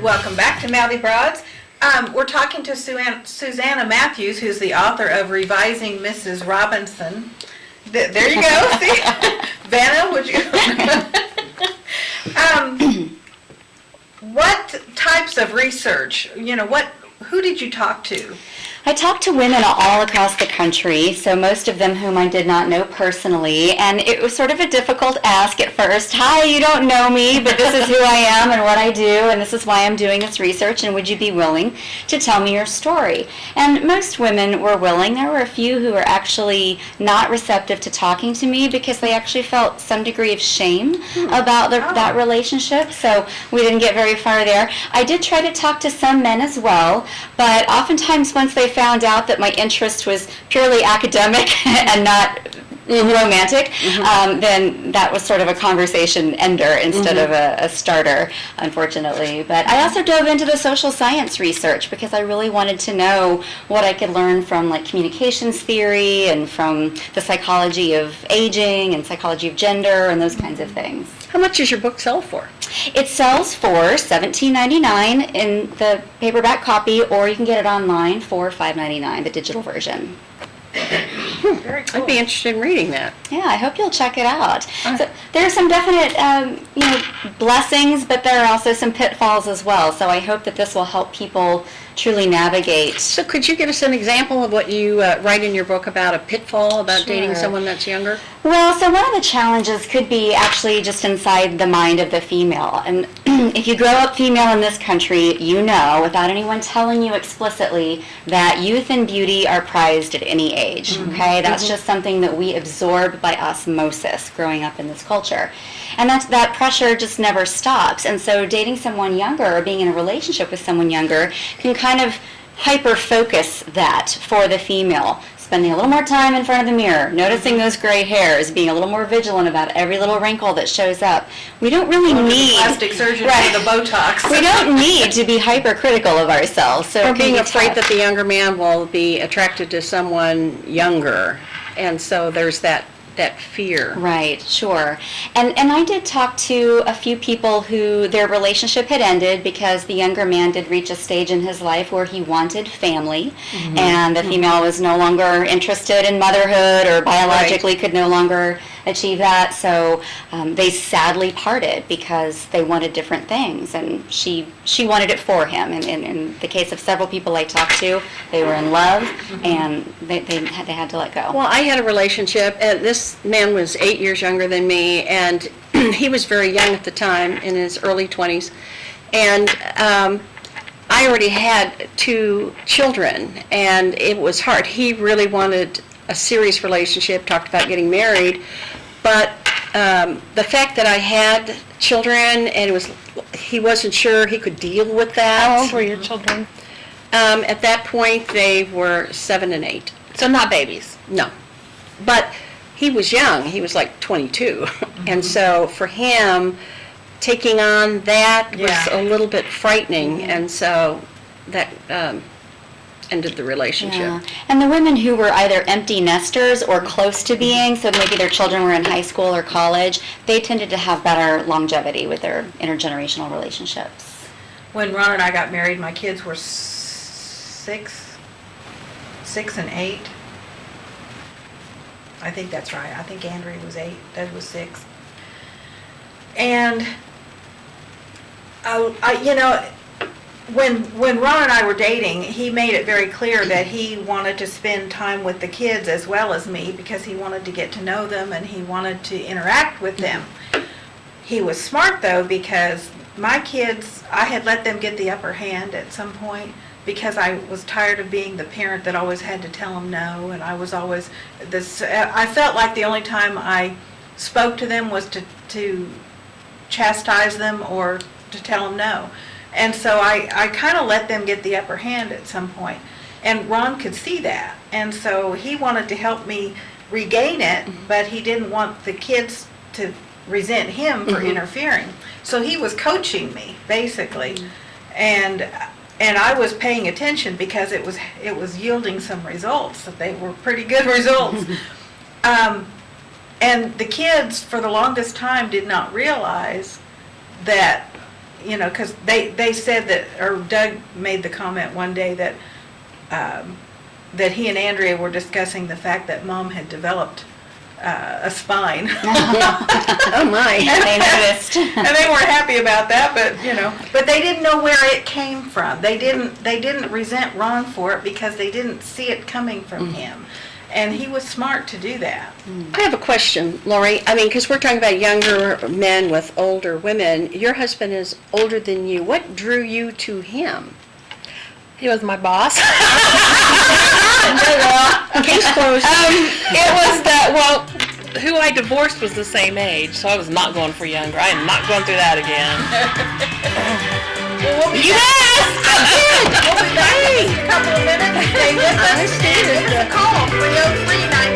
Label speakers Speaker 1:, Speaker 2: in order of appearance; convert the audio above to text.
Speaker 1: Welcome back to Mouthy Broads. We're talking to Susanna Matthews, who's the author of Revising Mrs. Robinson. There you go. See? Vanna, would you? What types of research, who did you talk to?
Speaker 2: I talked to women all across the country, so most of them whom I did not know personally, and it was sort of a difficult ask at first. Hi, you don't know me, but this is who I am and what I do, and this is why I'm doing this research, and would you be willing to tell me your story? And most women were willing. There were a few who were actually not receptive to talking to me because they actually felt some degree of shame about that relationship, so we didn't get very far there. I did try to talk to some men as well, but oftentimes once they found out that my interest was purely academic and not romantic, then that was sort of a conversation ender instead of a starter, unfortunately. But I also dove into the social science research because I really wanted to know what I could learn from like communications theory and from the psychology of aging and psychology of gender and those kinds of things.
Speaker 3: How much does your book sell for?
Speaker 2: It sells for $17.99 in the paperback copy, or you can get it online for $5.99, the digital version.
Speaker 1: Very cool.
Speaker 3: I'd be interested in reading that.
Speaker 2: Yeah, I hope you'll check it out. So there are some definite, blessings, but there are also some pitfalls as well. So I hope that this will help people truly navigate.
Speaker 3: So could you give us an example of what you write in your book about a pitfall about dating someone that's younger?
Speaker 2: Well, so one of the challenges could be actually just inside the mind of the female. And if you grow up female in this country, you know, without anyone telling you explicitly, that youth and beauty are prized at any age, okay? That's just something that we absorb by osmosis growing up in this culture. And that pressure just never stops. And so dating someone younger or being in a relationship with someone younger can kind of hyper-focus that for the female. Spending a little more time in front of the mirror, noticing those gray hairs, being a little more vigilant about every little wrinkle that shows up. We don't really need
Speaker 1: plastic surgery and the Botox.
Speaker 2: We don't need to be hypercritical of ourselves. So
Speaker 3: or being afraid that the younger man will be attracted to someone younger, and so there's that fear.
Speaker 2: Right, sure. And I did talk to a few people who their relationship had ended because the younger man did reach a stage in his life where he wanted family, and the female was no longer interested in motherhood or biologically could no longer achieve that. So they sadly parted because they wanted different things, and she wanted it for him. And in the case of several people I talked to, they were in love, and they had to let go.
Speaker 3: Well, I had a relationship, and this man was 8 years younger than me, and he was very young at the time, in his early 20s, and I already had 2 children, and it was hard. He really wanted a serious relationship, talked about getting married, but the fact that I had children and he wasn't sure he could deal with that.
Speaker 4: How old were your children?
Speaker 3: At that point, they were 7 and 8.
Speaker 4: So not babies?
Speaker 3: No. But he was young. He was like 22. And so for him, taking on that was a little bit frightening. And so that ended the relationship.
Speaker 2: Yeah. And the women who were either empty nesters or close to being, so maybe their children were in high school or college, they tended to have better longevity with their intergenerational relationships.
Speaker 1: When Ron and I got married, my kids were 6 and 8. I think that's right. I think Andrea was 8. Doug was 6. And when Ron and I were dating, he made it very clear that he wanted to spend time with the kids as well as me because he wanted to get to know them and he wanted to interact with them. He was smart though, because my kids, I had let them get the upper hand at some point because I was tired of being the parent that always had to tell them no, and I was always I felt like the only time I spoke to them was to chastise them or to tell them no. And so I kind of let them get the upper hand at some point. And Ron could see that. And so he wanted to help me regain it, but he didn't want the kids to resent him for interfering. So he was coaching me, basically. And I was paying attention because it was yielding some results. They were pretty good results. And the kids, for the longest time, did not realize that you know, because they said that, or Doug made the comment one day that, that he and Andrea were discussing the fact that Mom had developed a spine.
Speaker 3: Oh, my.
Speaker 2: They noticed.
Speaker 1: And they weren't happy about that, but, you know, but they didn't know where it came from. They didn't resent Ron for it because they didn't see it coming from him. And he was smart to do that.
Speaker 3: I have a question, Lori. I mean, because we're talking about younger men with older women. Your husband is older than you. What drew you to him?
Speaker 4: He was my boss.
Speaker 3: Case closed.
Speaker 4: It was that, well, who I divorced was the same age, so I was not going for younger. I am not going through that again.
Speaker 1: Well, we'll be
Speaker 4: You
Speaker 1: back.
Speaker 4: asked! I did!
Speaker 1: We'll be back in just a couple of minutes. Stay with us.
Speaker 3: I stayed.
Speaker 1: Give us a call, 303-9